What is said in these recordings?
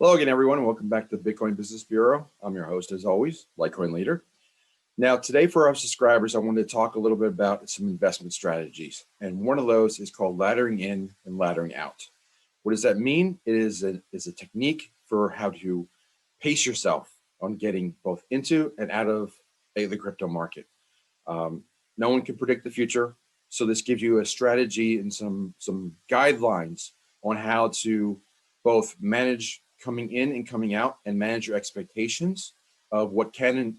Hello again, everyone. Welcome back to the Bitcoin Business Bureau. I'm your host, as always, LitecoinLeader. Now, today for our subscribers, I wanted to talk a little bit about some investment strategies. And one of those is called laddering in and laddering out. What does that mean? It is a technique for how to pace yourself on getting both into and out of the crypto market. No one can predict the future, so this gives you a strategy and some guidelines on how to both manage coming in and coming out and manage your expectations of what can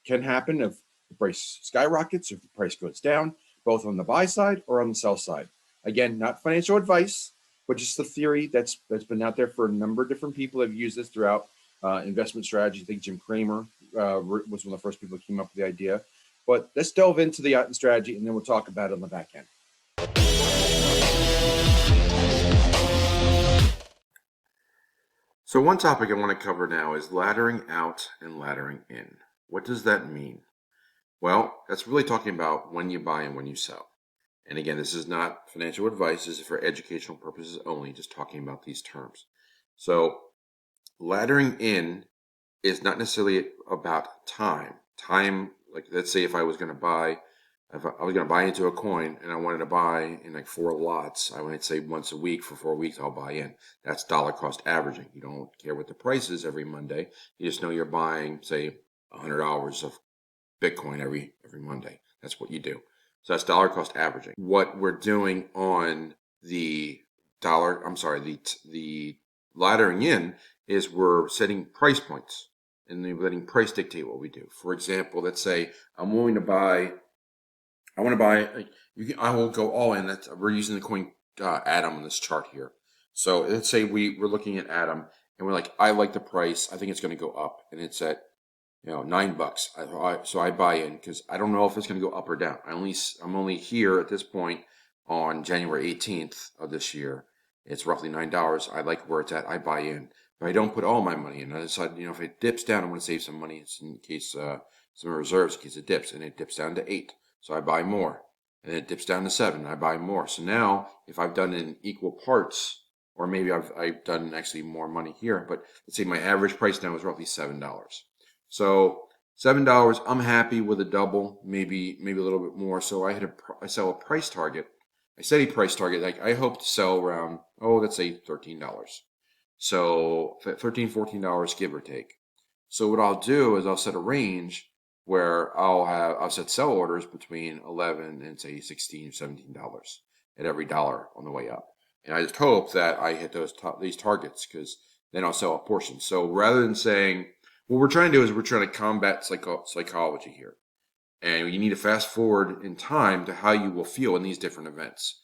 happen if the price skyrockets, if the price goes down, both on the buy side or on the sell side. Again, not financial advice, but just the theory that's been out there for a number of different people have used this throughout investment strategy. I think Jim Cramer was one of the first people who came up with the idea. But let's delve into the strategy, and then we'll talk about it on the back end. So one topic I want to cover now is laddering out and laddering in. What does that mean? Well, that's really talking about when you buy and when you sell. And again, this is not financial advice. This is for educational purposes only, just talking about these terms. So laddering in is not necessarily about time. Time, like let's say if I was going to buy into a coin and I wanted to buy in like 4 lots, I would say once a week for 4 weeks I'll buy in. That's dollar cost averaging. You don't care what the price is every Monday. You just know you're buying, say, $100 of Bitcoin every Monday. That's what you do. So that's dollar cost averaging. What we're doing on the the laddering in is we're setting price points and then letting price dictate what we do. For example, let's say I want to buy. I will go all in. We're using the coin Atom on this chart here. So let's say we're looking at Atom and we're like, I like the price. I think it's going to go up, and it's at $9. So I buy in because I don't know if it's going to go up or down. I'm only here at this point on January 18th of this year. It's roughly $9. I like where it's at. I buy in, but I don't put all my money in. I decide, if it dips down, I want to save some money. It's in case some reserves in case it dips, and it dips down to 8. So I buy more, and then it dips down to 7. I buy more. So now, if I've done it in equal parts, or maybe I've done actually more money here, but let's say my average price now is roughly $7. So $7, I'm happy with a double, maybe a little bit more. So I sell a price target. I set a price target. Like I hope to sell around, let's say $13. So $13, $14, give or take. So what I'll do is I'll set a range where I'll set sell orders between $11 and say $16, $17 at every dollar on the way up. And I just hope that I hit these targets, because then I'll sell a portion. So rather than saying, what we're trying to do is we're trying to combat psychology here. And you need to fast forward in time to how you will feel in these different events.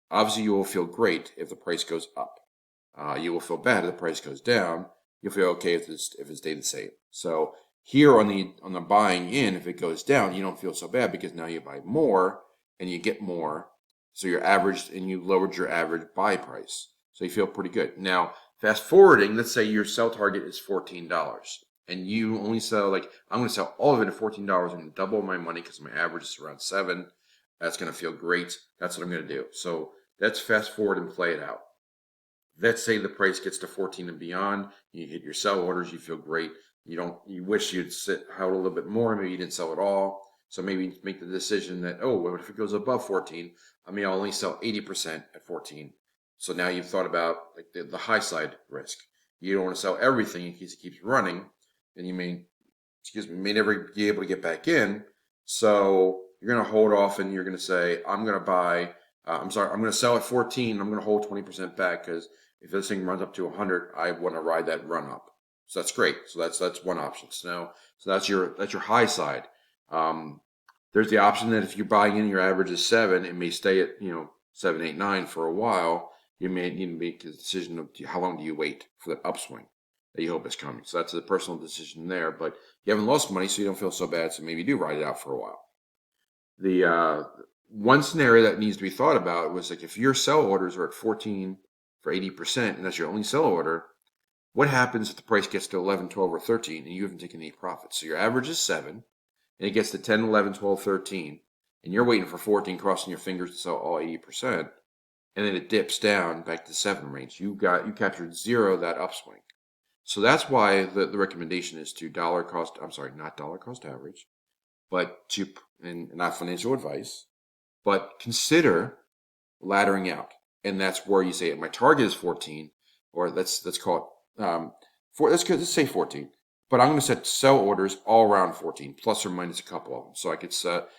Obviously, you will feel great if the price goes up. You will feel bad if the price goes down. You'll feel okay if it stayed the same. So here on the buying in, if it goes down, you don't feel so bad because now you buy more and you get more. So you're averaged and you lowered your average buy price. So you feel pretty good. Now, fast forwarding, let's say your sell target is $14 and you only sell, I'm going to sell all of it at $14 and double my money because my average is around 7. That's going to feel great. That's what I'm going to do. So let's fast forward and play it out. Let's say the price gets to 14 and beyond. You hit your sell orders. You feel great. You wish you'd sit out a little bit more. Maybe you didn't sell at all. So maybe make the decision that, what if it goes above 14? I'll only sell 80% at 14. So now you've thought about the high side risk. You don't want to sell everything in case it keeps running, and you may never be able to get back in. So you're going to hold off, and you're going to say, I'm going to sell at 14. I'm going to hold 20% back because if this thing runs up to 100, I want to ride that run up. So that's great. So that's one option. So that's your high side. There's the option that if you're buying in, your average is 7, it may stay at 7, 8, 9 for a while. You may need to make a decision of how long do you wait for that upswing that you hope is coming. So that's a personal decision there. But you haven't lost money, so you don't feel so bad. So maybe you do ride it out for a while. The one scenario that needs to be thought about was if your sell orders are at 14 for 80%, and that's your only sell order. What happens if the price gets to 11, 12, or 13 and you haven't taken any profits? So your average is 7, and it gets to 10, 11, 12, 13, and you're waiting for 14, crossing your fingers to sell all 80%, and then it dips down back to 7 range. You captured 0 that upswing. So that's why the recommendation is to not dollar cost average, but and not financial advice, but consider laddering out. And that's where you say my target is 14, or let's call it let's say 14. But I'm going to set sell orders all around 14, plus or minus a couple of them. So I could set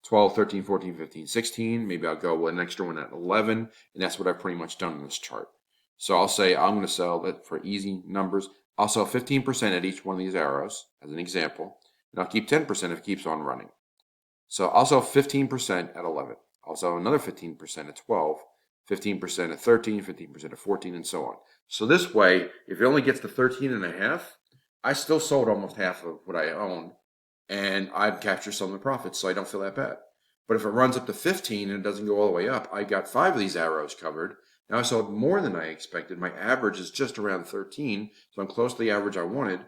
12, 13, 14, 15, 16. Maybe I'll go with an extra one at 11, and that's what I've pretty much done in this chart. So I'll say I'm going to sell that for easy numbers. I'll sell 15% at each one of these arrows as an example, and I'll keep 10% if it keeps on running. So I'll sell 15% at 11. I'll sell another 15% at 12, 15% at 13, 15% at 14, and so on. So this way, if it only gets to 13 and a half, I still sold almost half of what I own, and I've captured some of the profits, so I don't feel that bad. But if it runs up to 15 and it doesn't go all the way up, I got 5 of these arrows covered. Now I sold more than I expected. My average is just around 13, so I'm close to the average I wanted.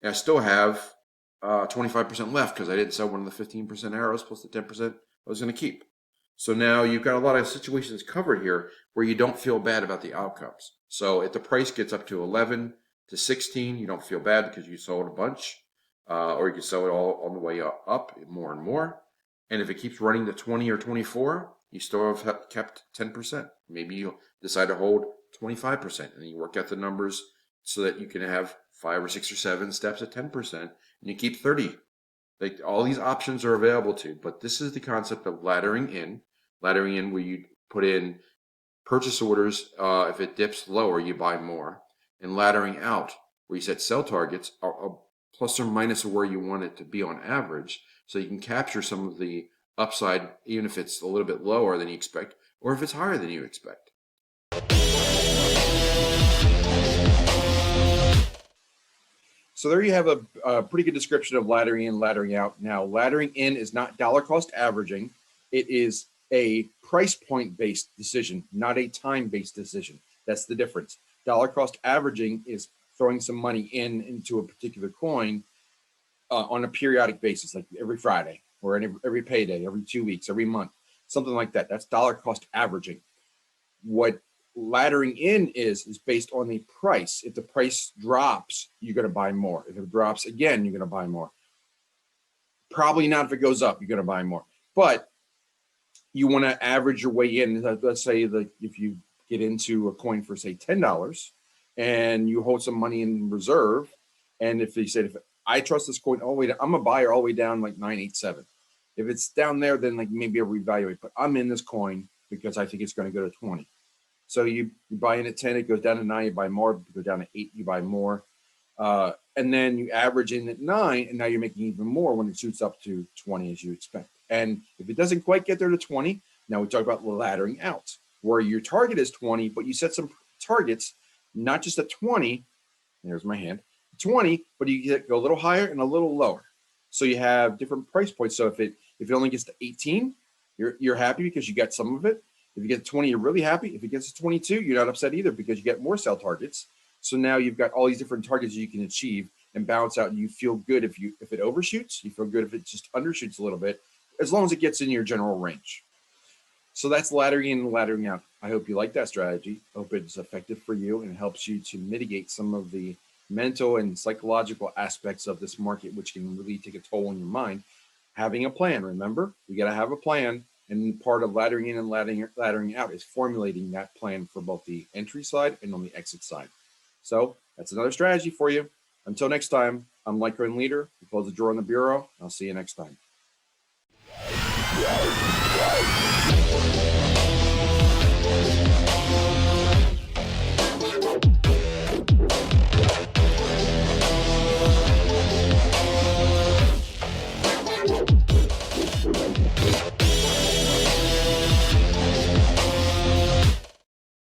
And I still have 25% left because I didn't sell one of the 15% arrows plus the 10% I was going to keep. So now you've got a lot of situations covered here where you don't feel bad about the outcomes. So if the price gets up to 11 to 16, you don't feel bad because you sold a bunch, or you can sell it all on the way up more and more. And if it keeps running to 20 or 24, you still have kept 10%. Maybe you decide to hold 25%, and you work out the numbers so that you can have 5 or 6 or 7 steps at 10%, and you keep 30. Like, all these options are available to you, but this is the concept of laddering in where you put in purchase orders. If it dips lower, you buy more, and laddering out where you set sell targets are plus or minus where you want it to be on average, so you can capture some of the upside, even if it's a little bit lower than you expect, or if it's higher than you expect. So there you have a pretty good description of laddering in, laddering out. Now, laddering in is not dollar cost averaging. It is a price point based decision, not a time based decision. That's the difference. Dollar cost averaging is throwing some money into a particular coin on a periodic basis, like every Friday or every payday, every 2 weeks, every month, something like that. That's dollar cost averaging. What laddering in is based on the price. If the price drops, you're going to buy more. If it drops again, you're going to buy more. Probably not if it goes up, you're going to buy more. But you want to average your way in. Let's say that if you get into a coin for, say, $10 and you hold some money in reserve, and if they said, if I trust this coin all the way down, I'm a buyer all the way down like 987. If it's down there, then like maybe I'll reevaluate. But I'm in this coin because I think it's going to go to 20. So you buy in at 10, it goes down to 9, you buy more. You go down to 8, you buy more. And then you average in at 9, and now you're making even more when it shoots up to 20 as you expect. And if it doesn't quite get there to 20, now we talk about laddering out, where your target is 20, but you set some targets, not just at 20, there's my hand, 20, but you go a little higher and a little lower. So you have different price points. So if it only gets to 18, you're happy because you got some of it. If you get to 20, you're really happy. If it gets to 22, you're not upset either because you get more sell targets. So now you've got all these different targets you can achieve and balance out, and you feel good if it overshoots. You feel good if it just undershoots a little bit, as long as it gets in your general range. So that's laddering in and laddering out. I hope you like that strategy. I hope it's effective for you and helps you to mitigate some of the mental and psychological aspects of this market, which can really take a toll on your mind. Having a plan, remember, you got to have a plan. And part of laddering in and laddering out is formulating that plan for both the entry side and on the exit side. So that's another strategy for you. Until next time, I'm LitecoinLeader. We close the drawer on the bureau. I'll see you next time.